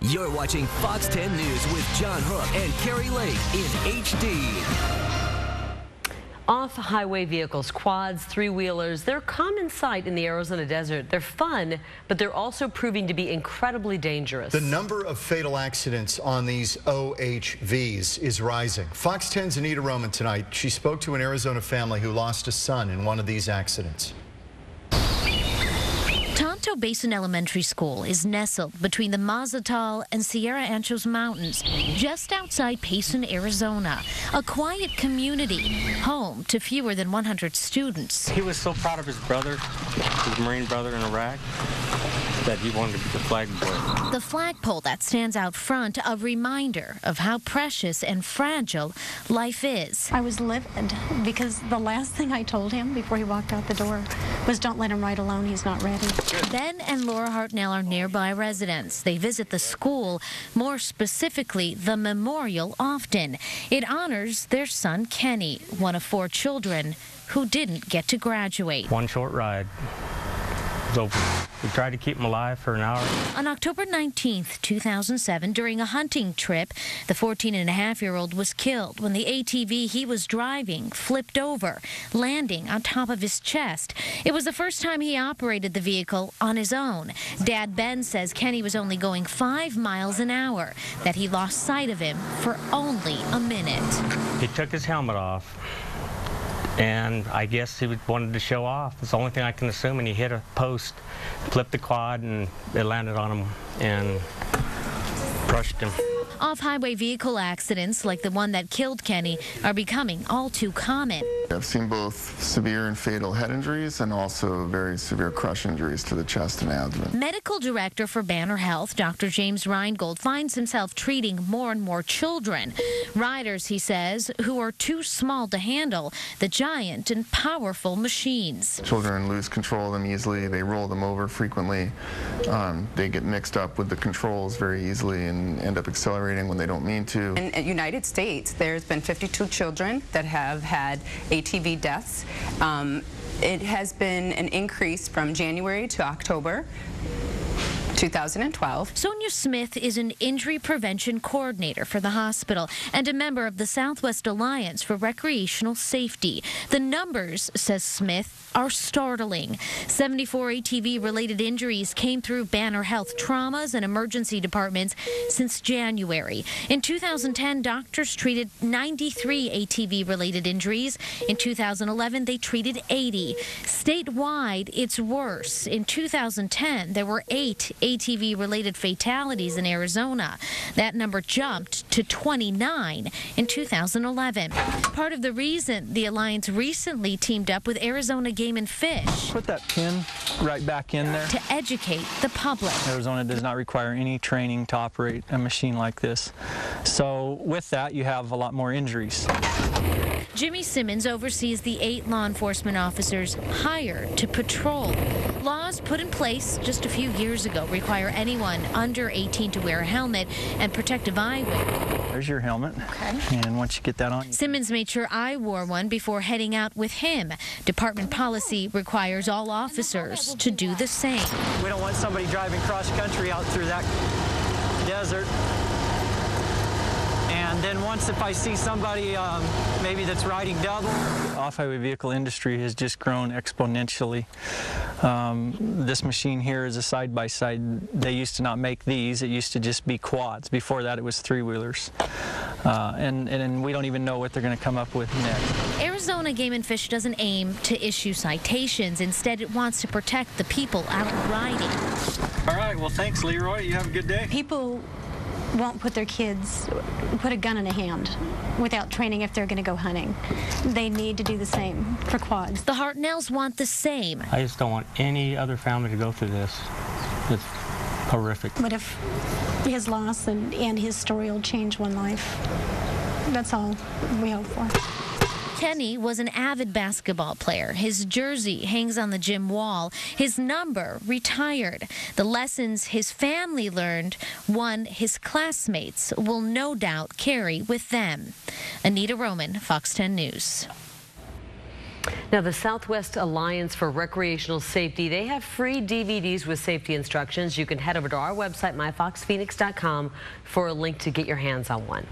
You're watching Fox 10 News with John Hook and Carrie Lake in HD. Off-highway vehicles, quads, three-wheelers, they're a common sight in the Arizona desert. They're fun, but they're also proving to be incredibly dangerous. The number of fatal accidents on these OHVs is rising. Fox 10's Anita Roman tonight. She spoke to an Arizona family who lost a son in one of these accidents. Tonto Basin Elementary School is nestled between the Mazatal and Sierra Anchos Mountains, just outside Payson, Arizona. A quiet community, home to fewer than 100 students. He was so proud of his brother, his Marine brother in Iraq, that he wanted to be the flag boy. The flagpole that stands out front, a reminder of how precious and fragile life is. I was livid because the last thing I told him before he walked out the door was, don't let him ride alone, he's not ready. Ben and Laura Hartnell are nearby residents. They visit the school, more specifically the memorial, often. It honors their son Kenny, one of 4 children who didn't get to graduate. One short ride. So we tried to keep him alive for an hour. On October 19th, 2007, during a hunting trip, the 14-and-a-half-year-old was killed when the ATV he was driving flipped over, landing on top of his chest. It was the first time he operated the vehicle on his own. Dad Ben says Kenny was only going 5 miles an hour, that he lost sight of him for only a minute. He took his helmet off. And I guess he wanted to show off. It's the only thing I can assume. And he hit a post, flipped the quad, and it landed on him and crushed him. Off-highway vehicle accidents like the one that killed Kenny are becoming all too common. I've seen both severe and fatal head injuries and also very severe crush injuries to the chest and abdomen. Medical director for Banner Health, Dr. James Reingold, finds himself treating more and more children. Riders, he says, who are too small to handle the giant and powerful machines. Children lose control of them easily. They roll them over frequently. They get mixed up with the controls very easily and end up accelerating when they don't mean to. In the United States, there's been 52 children that have had ATV deaths. It has been an increase from January to October 2012. Sonia Smith is an injury prevention coordinator for the hospital and a member of the Southwest Alliance for Recreational Safety. The numbers, says Smith, are startling. 74 ATV-related injuries came through Banner Health traumas and emergency departments since January. In 2010, doctors treated 93 ATV-related injuries. In 2011, they treated 80. Statewide, it's worse. In 2010, there were 8 ATV-related fatalities in Arizona. That number jumped to 29 in 2011. Part of the reason the Alliance recently teamed up with Arizona Game and Fish. Put that pin right back in there. To educate the public. Arizona does not require any training to operate a machine like this. So with that, you have a lot more injuries. Jimmy Simmons oversees the 8 law enforcement officers hired to patrol. Laws put in place just a few years ago require anyone under 18 to wear a helmet and protective eyewear. There's your helmet. Okay. And once you get that on... Simmons made sure I wore one before heading out with him. Department policy requires all officers to do the same. We don't want somebody driving cross-country out through that desert. And then once if I see somebody maybe that's riding double. The off-highway vehicle industry has just grown exponentially. This machine here is a side-by-side. They used to not make these. It used to just be quads. Before that it was three-wheelers. And we don't even know what they're going to come up with next. Arizona Game and Fish doesn't aim to issue citations. Instead, it wants to protect the people out riding. All right, well, thanks, Leroy. You have a good day. People won't put a gun in a hand without training if they're going to go hunting. They need to do the same for quads. The Hartnells want the same. I just don't want any other family to go through this. It's horrific. But if his loss and his story will change one life, that's all we hope for. Kenny was an avid basketball player. His jersey hangs on the gym wall. His number retired. The lessons his family learned, one his classmates will no doubt carry with them. Anita Roman, Fox 10 News. Now, Now, the Southwest Alliance for Recreational Safety, they have free DVDs with safety instructions. You can head over to our website, myfoxphoenix.com, for a link to get your hands on one.